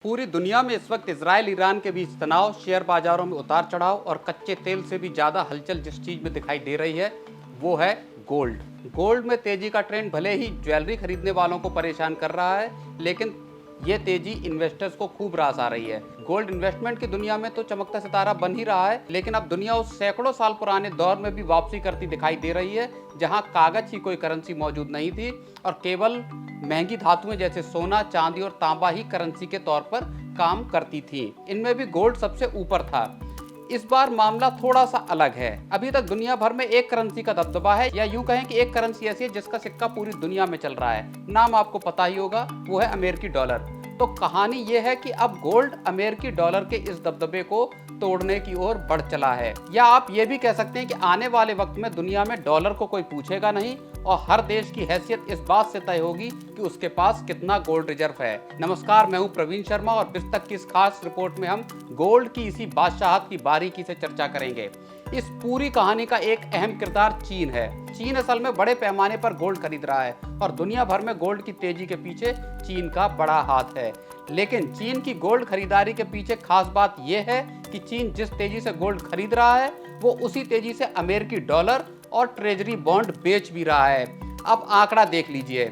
पूरी दुनिया में इस वक्त इजराइल ईरान के बीच तनाव, शेयर बाजारों में उतार चढ़ाव और कच्चे तेल से भी ज्यादा हलचल जिस चीज में दिखाई दे रही है वो है गोल्ड। गोल्ड में तेजी का ट्रेंड भले ही ज्वेलरी खरीदने वालों को परेशान कर रहा है, लेकिन ये तेजी इन्वेस्टर्स को खूब रास आ रही है। गोल्ड इन्वेस्टमेंट की दुनिया में तो चमकता सितारा बन ही रहा है, लेकिन अब दुनिया उस सैकड़ों साल पुराने दौर में भी वापसी करती दिखाई दे रही है जहां कागज की कोई करेंसी मौजूद नहीं थी और केवल महंगी धातुएं जैसे सोना, चांदी और तांबा ही करेंसी के तौर पर काम करती थी। इनमें भी गोल्ड सबसे ऊपर था। इस बार मामला थोड़ा सा अलग है। अभी तक दुनिया भर में एक करेंसी का दबदबा है, या यूं कहें कि एक करेंसी ऐसी है जिसका सिक्का पूरी दुनिया में चल रहा है। नाम आपको पता ही होगा, वो है अमेरिकी डॉलर। तो कहानी ये है कि अब गोल्ड अमेरिकी डॉलर के इस दबदबे को तोड़ने की ओर बढ़ चला है, या आप ये भी कह सकते हैं कि आने वाले वक्त में दुनिया में डॉलर को कोई पूछेगा नहीं और हर देश की हैसियत इस बात से तय होगी कि उसके पास कितना गोल्ड रिजर्व है। नमस्कार, मैं हूं प्रवीण शर्मा और बिस तक की इस खास रिपोर्ट में हम गोल्ड की इसी बादशाहत की बारीकी से चर्चा करेंगे। इस पूरी कहानी का एक अहम किरदार चीन है। चीन असल में बड़े पैमाने पर गोल्ड खरीद रहा है और दुनिया भर में गोल्ड की तेजी के पीछे चीन का बड़ा हाथ है। लेकिन चीन की गोल्ड खरीदारी के पीछे खास बात यह है कि चीन जिस तेजी से गोल्ड खरीद रहा है वो उसी तेजी से अमेरिकी डॉलर और ट्रेजरी बॉन्ड बेच भी रहा है। अब आंकड़ा देख लीजिए।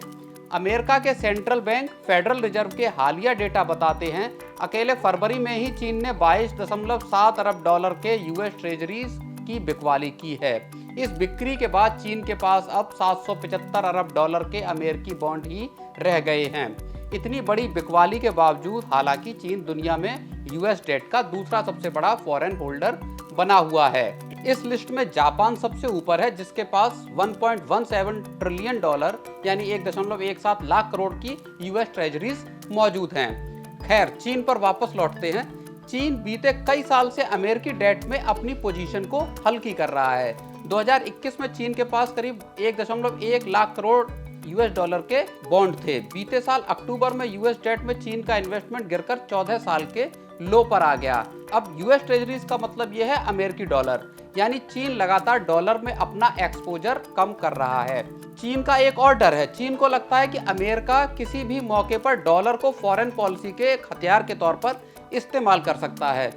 अमेरिका के सेंट्रल बैंक फेडरल रिजर्व के हालिया डेटा बताते हैं अकेले फरवरी में ही चीन ने 22.7 अरब डॉलर के यूएस ट्रेजरीज की बिकवाली की है। इस बिक्री के बाद चीन के पास अब 775 अरब डॉलर के अमेरिकी बॉन्ड ही रह गए हैं। इतनी बड़ी बिकवाली के बावजूद हालांकि चीन दुनिया में यूएस डेट का दूसरा सबसे बड़ा फॉरेन होल्डर बना हुआ है। इस लिस्ट में जापान सबसे ऊपर है जिसके पास 1.17 ट्रिलियन डॉलर यानी 1.17 लाख करोड़ की यूएस ट्रेजरीज मौजूद हैं। खैर, चीन पर वापस लौटते हैं। चीन बीते कई साल से अमेरिकी डेट में अपनी पोजीशन को हल्की कर रहा है। 2021 में चीन के पास करीब 1.1 लाख करोड़ यूएस डॉलर के बॉन्ड थे। बीते साल अक्टूबर में यूएस डेट में चीन का इन्वेस्टमेंट गिरकर 14 साल के लो पर आ गया। अब यूएस ट्रेजरीज का मतलब यह है अमेरिकी डॉलर, यानी चीन लगातार डॉलर में अपना एक्सपोजर कम कर रहा है। चीन का एक और डर है। चीन को लगता है कि अमेरिका किसी भी मौके पर डॉलर को फॉरेन पॉलिसी के एक हथियार के तौर पर इस्तेमाल कर सकता है।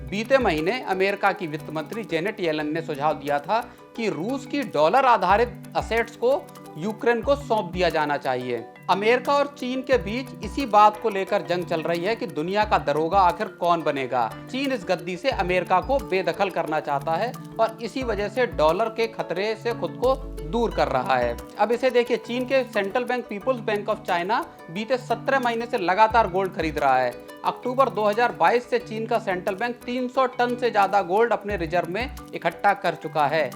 बीते महीने अमेरिका की वित्त मंत्री जेनेट येलन ने सुझाव दिया था कि रूस की डॉलर आधारित असेट्स को यूक्रेन को सौंप दिया जाना चाहिए। अमेरिका और चीन के बीच इसी बात को लेकर जंग चल रही है कि दुनिया का दरोगा आखिर कौन बनेगा। चीन इस गद्दी से अमेरिका को बेदखल करना चाहता है और इसी वजह से डॉलर के खतरे से खुद को दूर कर रहा है। अब इसे देखिए, चीन के central bank people's bank of China बीते 17 महीने से लगातार गोल्ड खरीद रहा है। अक्टूबर 2022 से चीन का सेंट्रल बैंक 300 टन से ज्यादा गोल्ड अपने रिजर्व में इकट्ठा कर चुका है।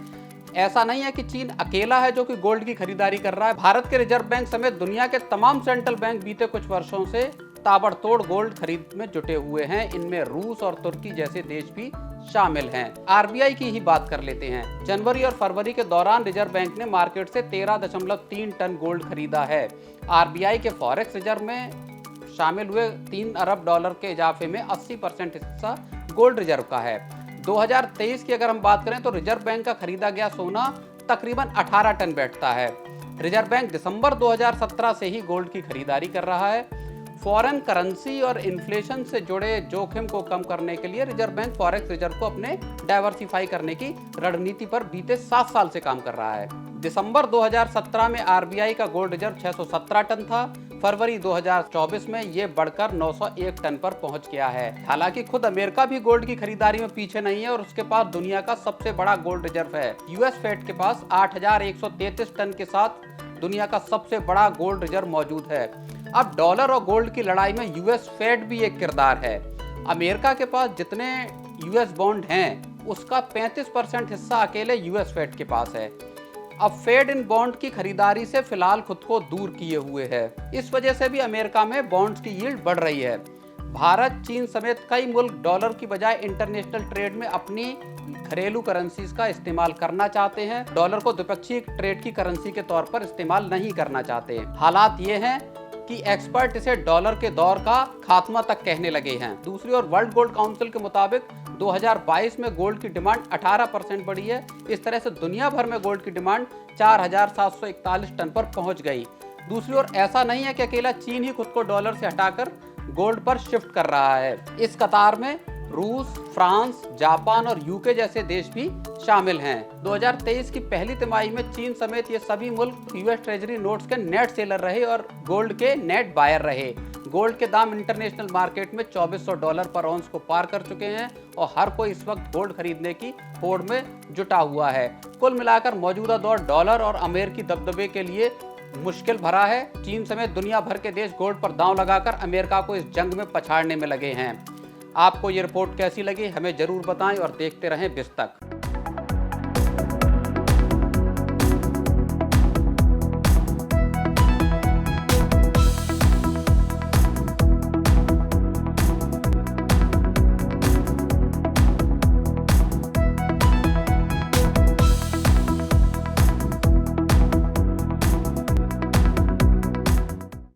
ऐसा नहीं है कि चीन अकेला है जो कि गोल्ड की खरीदारी कर रहा है। भारत के रिजर्व बैंक समेत दुनिया के तमाम सेंट्रल बैंक बीते कुछ वर्षों से ताबड़तोड़ गोल्ड खरीद में जुटे हुए हैं। इनमें रूस और तुर्की जैसे देश भी शामिल हैं। आरबीआई की ही बात कर लेते हैं। जनवरी और फरवरी के दौरान रिजर्व बैंक ने मार्केट से 13.3 टन गोल्ड खरीदा है। आरबीआई के फॉरेक्स रिजर्व में शामिल हुए 3 अरब डॉलर के इजाफे में 80% हिस्सा गोल्ड रिजर्व का है। 2023 की अगर हम बात करें तो रिजर्व बैंक का खरीदा गया सोना तकरीबन 18 टन बैठता है। रिजर्व बैंक दिसंबर 2017 से ही गोल्ड की खरीदारी कर रहा है। फॉरेन करेंसी और इन्फ्लेशन से जुड़े जोखिम को कम करने के लिए रिजर्व बैंक फॉरेक्स रिजर्व को अपने डाइवर्सिफाई करने की रणनीति पर बीते 7 साल से काम कर रहा है। दिसंबर 2017 में आरबीआई का गोल्ड रिजर्व 617 टन था। फरवरी 2024 में ये बढ़कर 901 टन पर पहुंच गया है। हालांकि खुद अमेरिका भी गोल्ड की खरीदारी में पीछे नहीं है और उसके पास दुनिया का सबसे बड़ा गोल्ड रिजर्व है। यूएस फेड के पास 8133 टन के साथ दुनिया का सबसे बड़ा गोल्ड रिजर्व मौजूद है। अब डॉलर और गोल्ड की लड़ाई में यूएस फेड भी एक किरदार है। अमेरिका के पास जितने यूएस बॉन्ड हैं उसका 35% हिस्सा अकेले यूएस फेड के पास है। अब फेड इन बॉन्ड की खरीदारी से फिलहाल खुद को दूर किए हुए है। इस वजह से भी अमेरिका में बॉन्ड्स की यील्ड बढ़ रही है। भारत, चीन समेत कई मुल्क डॉलर की बजाय इंटरनेशनल ट्रेड में अपनी घरेलू करेंसीज का इस्तेमाल करना चाहते हैं। डॉलर को द्विपक्षीय ट्रेड की करेंसी के तौर पर इस्तेमाल नहीं करना चाहते। हालात ये हैं कि एक्सपर्ट इसे डॉलर के दौर का खात्मा तक कहने लगे हैं। दूसरी ओर वर्ल्ड गोल्ड काउंसिल के मुताबिक 2022 में गोल्ड की डिमांड 18% बढ़ी है। इस तरह से दुनिया भर में गोल्ड की डिमांड 4741 टन पर पहुंच गई। दूसरी ओर ऐसा नहीं है कि अकेला चीन ही खुद को डॉलर से हटाकर गोल्ड पर शिफ्ट कर रहा है। इस कतार में रूस, फ्रांस, जापान और यूके जैसे देश भी शामिल हैं। 2023 की पहली तिमाही में चीन समेत ये सभी मुल्क यूएस ट्रेजरी नोट्स के नेट सेलर रहे और गोल्ड के नेट बायर रहे। गोल्ड के दाम इंटरनेशनल मार्केट में $2400 पर ऑन्स को पार कर चुके हैं और हर कोई इस वक्त गोल्ड खरीदने की होड़ में जुटा हुआ है। कुल मिलाकर मौजूदा दौर डॉलर और अमेरिकी दबदबे के लिए मुश्किल भरा है। चीन समेत दुनिया भर के देश गोल्ड पर दांव लगाकर अमेरिका को इस जंग में पछाड़ने में लगे हैं। आपको ये रिपोर्ट कैसी लगी हमें जरूर बताएं और देखते रहें बिस्तक।